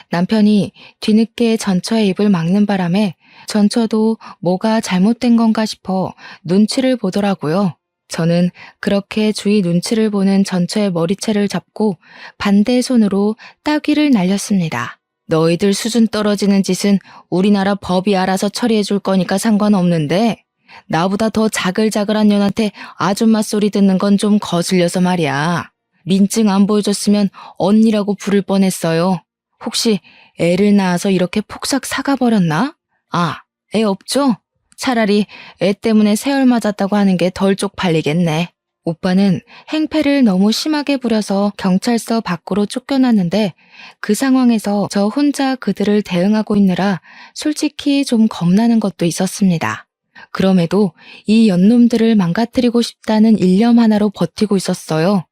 남편이 뒤늦게 전처의 입을 막는 바람에 전처도 뭐가 잘못된 건가 싶어 눈치를 보더라고요. 저는 그렇게 주위 눈치를 보는 전처의 머리채를 잡고 반대 손으로 따귀를 날렸습니다. 너희들 수준 떨어지는 짓은 우리나라 법이 알아서 처리해 줄 거니까 상관없는데 나보다 더 자글자글한 년한테 아줌마 소리 듣는 건 좀 거슬려서 말이야. 민증 안 보여줬으면 언니라고 부를 뻔했어요. 혹시 애를 낳아서 이렇게 폭삭 사가버렸나? 아, 애 없죠? 차라리 애 때문에 세월 맞았다고 하는 게 덜 쪽팔리겠네. 오빠는 행패를 너무 심하게 부려서 경찰서 밖으로 쫓겨났는데 그 상황에서 저 혼자 그들을 대응하고 있느라 솔직히 좀 겁나는 것도 있었습니다. 그럼에도 이 연놈들을 망가뜨리고 싶다는 일념 하나로 버티고 있었어요.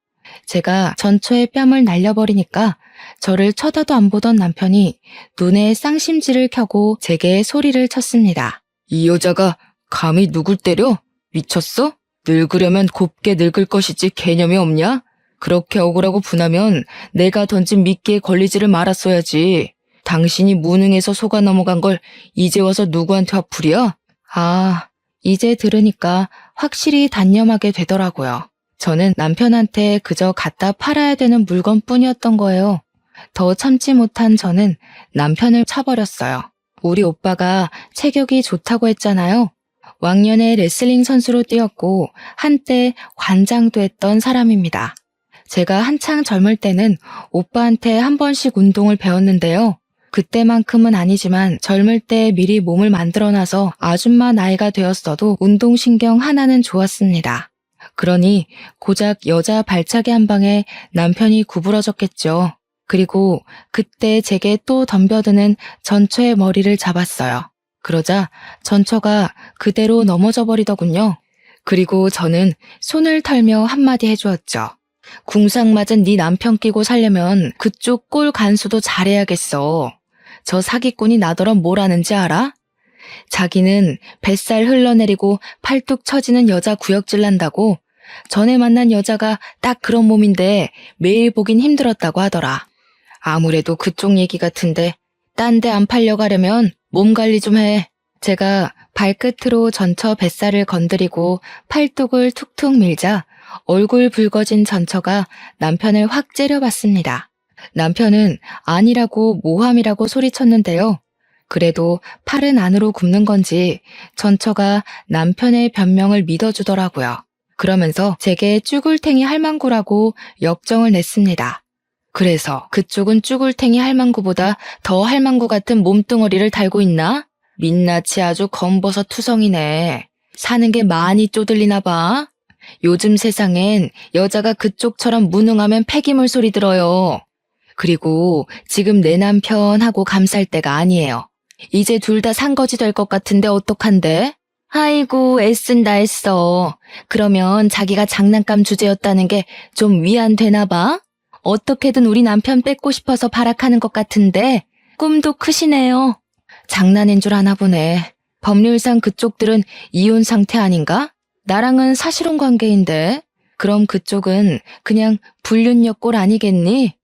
제가 전처의 뺨을 날려버리니까 저를 쳐다도 안 보던 남편이 눈에 쌍심지를 켜고 제게 소리를 쳤습니다. 이 여자가 감히 누굴 때려? 미쳤어? 늙으려면 곱게 늙을 것이지 개념이 없냐? 그렇게 억울하고 분하면 내가 던진 미끼에 걸리지를 말았어야지. 당신이 무능해서 속아 넘어간 걸 이제 와서 누구한테 화풀이야? 아, 이제 들으니까 확실히 단념하게 되더라고요. 저는 남편한테 그저 갖다 팔아야 되는 물건뿐이었던 거예요. 더 참지 못한 저는 남편을 차버렸어요. 우리 오빠가 체격이 좋다고 했잖아요. 왕년에 레슬링 선수로 뛰었고 한때 관장도 했던 사람입니다. 제가 한창 젊을 때는 오빠한테 한 번씩 운동을 배웠는데요. 그때만큼은 아니지만 젊을 때 미리 몸을 만들어놔서 아줌마 나이가 되었어도 운동신경 하나는 좋았습니다. 그러니 고작 여자 발차기 한 방에 남편이 구부러졌겠죠. 그리고 그때 제게 또 덤벼드는 전처의 머리를 잡았어요. 그러자 전처가 그대로 넘어져 버리더군요. 그리고 저는 손을 털며 한마디 해주었죠. 궁상 맞은 네 남편 끼고 살려면 그쪽 꼴 간수도 잘해야겠어. 저 사기꾼이 나더러 뭘 아는지 알아? 자기는 뱃살 흘러내리고 팔뚝 처지는 여자 구역질 난다고 전에 만난 여자가 딱 그런 몸인데 매일 보긴 힘들었다고 하더라. 아무래도 그쪽 얘기 같은데 딴 데 안 팔려가려면 몸 관리 좀 해. 제가 발끝으로 전처 뱃살을 건드리고 팔뚝을 툭툭 밀자 얼굴 붉어진 전처가 남편을 확 째려봤습니다. 남편은 아니라고 모함이라고 소리쳤는데요. 그래도 팔은 안으로 굽는 건지 전처가 남편의 변명을 믿어주더라고요. 그러면서 제게 쭈글탱이 할망구라고 역정을 냈습니다. 그래서 그쪽은 쭈글탱이 할망구보다 더 할망구 같은 몸뚱어리를 달고 있나? 민낯이 아주 검버섯 투성이네. 사는 게 많이 쪼들리나 봐. 요즘 세상엔 여자가 그쪽처럼 무능하면 폐기물 소리 들어요. 그리고 지금 내 남편하고 감쌀 때가 아니에요. 이제 둘 다 산거지 될 것 같은데 어떡한데? 아이고 애쓴다 애써. 그러면 자기가 장난감 주제였다는 게 좀 위안되나 봐? 어떻게든 우리 남편 뺏고 싶어서 발악하는 것 같은데 꿈도 크시네요. 장난인 줄 아나 보네. 법률상 그쪽들은 이혼 상태 아닌가? 나랑은 사실혼 관계인데. 그럼 그쪽은 그냥 불륜녀 꼴 아니겠니?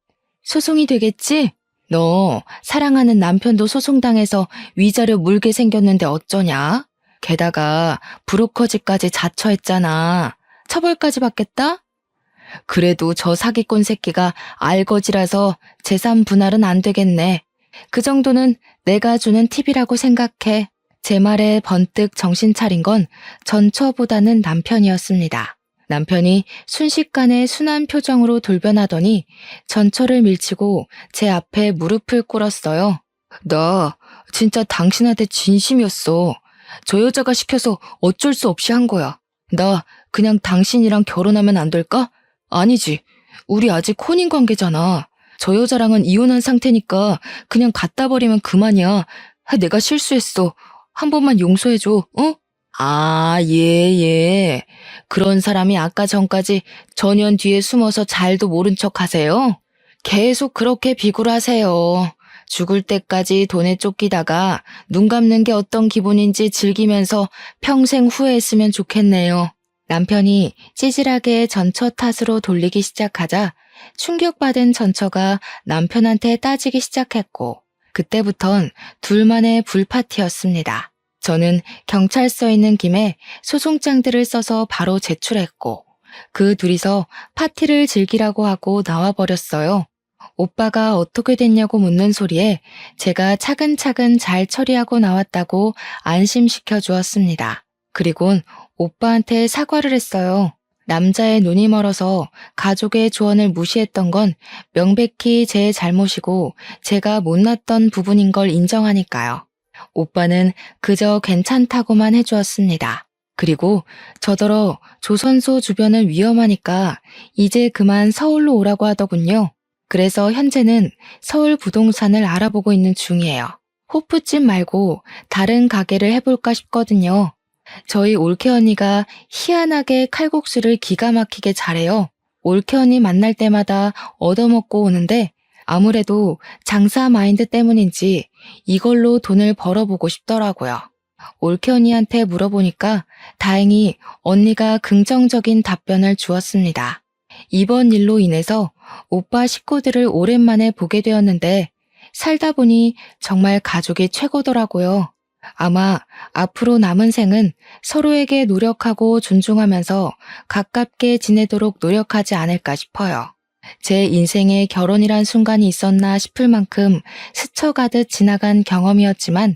소송이 되겠지? 너 사랑하는 남편도 소송당해서 위자료 물게 생겼는데 어쩌냐? 게다가 브로커즈까지 자처했잖아. 처벌까지 받겠다? 그래도 저 사기꾼 새끼가 알거지라서 재산 분할은 안 되겠네. 그 정도는 내가 주는 팁이라고 생각해. 제 말에 번뜩 정신 차린 건 전처보다는 남편이었습니다. 남편이 순식간에 순한 표정으로 돌변하더니 전처를 밀치고 제 앞에 무릎을 꿇었어요. 나 진짜 당신한테 진심이었어. 저 여자가 시켜서 어쩔 수 없이 한 거야. 나 그냥 당신이랑 결혼하면 안 될까? 아니지. 우리 아직 혼인 관계잖아. 저 여자랑은 이혼한 상태니까 그냥 갖다 버리면 그만이야. 내가 실수했어. 한 번만 용서해줘, 어? 아, 예. 그런 사람이 아까 전까지 전현 뒤에 숨어서 잘도 모른 척 하세요? 계속 그렇게 비굴하세요. 죽을 때까지 돈에 쫓기다가 눈 감는 게 어떤 기분인지 즐기면서 평생 후회했으면 좋겠네요. 남편이 찌질하게 전처 탓으로 돌리기 시작하자 충격받은 전처가 남편한테 따지기 시작했고 그때부턴 둘만의 불파티였습니다. 저는 경찰서에 있는 김에 소송장들을 써서 바로 제출했고 그 둘이서 파티를 즐기라고 하고 나와버렸어요. 오빠가 어떻게 됐냐고 묻는 소리에 제가 차근차근 잘 처리하고 나왔다고 안심시켜 주었습니다. 그리곤 오빠한테 사과를 했어요. 남자의 눈이 멀어서 가족의 조언을 무시했던 건 명백히 제 잘못이고 제가 못났던 부분인 걸 인정하니까요. 오빠는 그저 괜찮다고만 해주었습니다. 그리고 저더러 조선소 주변은 위험하니까 이제 그만 서울로 오라고 하더군요. 그래서 현재는 서울 부동산을 알아보고 있는 중이에요. 호프집 말고 다른 가게를 해볼까 싶거든요. 저희 올케 언니가 희한하게 칼국수를 기가 막히게 잘해요. 올케 언니 만날 때마다 얻어먹고 오는데 아무래도 장사 마인드 때문인지 이걸로 돈을 벌어보고 싶더라고요. 올케 언니한테 물어보니까 다행히 언니가 긍정적인 답변을 주었습니다. 이번 일로 인해서 오빠 식구들을 오랜만에 보게 되었는데 살다 보니 정말 가족이 최고더라고요. 아마 앞으로 남은 생은 서로에게 노력하고 존중하면서 가깝게 지내도록 노력하지 않을까 싶어요. 제 인생에 결혼이란 순간이 있었나 싶을 만큼 스쳐가듯 지나간 경험이었지만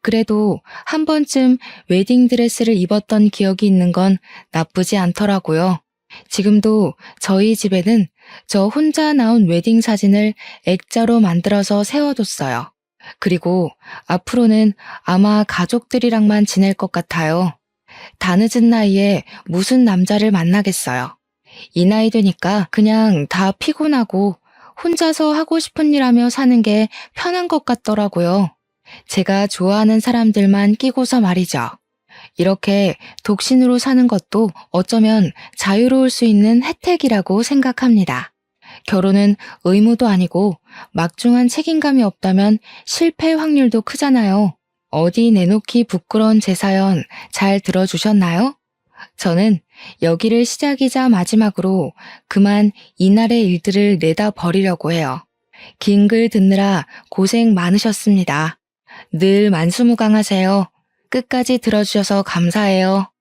그래도 한 번쯤 웨딩드레스를 입었던 기억이 있는 건 나쁘지 않더라고요. 지금도 저희 집에는 저 혼자 나온 웨딩 사진을 액자로 만들어서 세워뒀어요. 그리고 앞으로는 아마 가족들이랑만 지낼 것 같아요. 다 늦은 나이에 무슨 남자를 만나겠어요. 이 나이 되니까 그냥 다 피곤하고 혼자서 하고 싶은 일 하며 사는 게 편한 것 같더라고요. 제가 좋아하는 사람들만 끼고서 말이죠. 이렇게 독신으로 사는 것도 어쩌면 자유로울 수 있는 혜택이라고 생각합니다. 결혼은 의무도 아니고 막중한 책임감이 없다면 실패 확률도 크잖아요. 어디 내놓기 부끄러운 제 사연 잘 들어주셨나요? 저는 여기를 시작이자 마지막으로 그만 이날의 일들을 내다 버리려고 해요. 긴 글 듣느라 고생 많으셨습니다. 늘 만수무강하세요. 끝까지 들어주셔서 감사해요.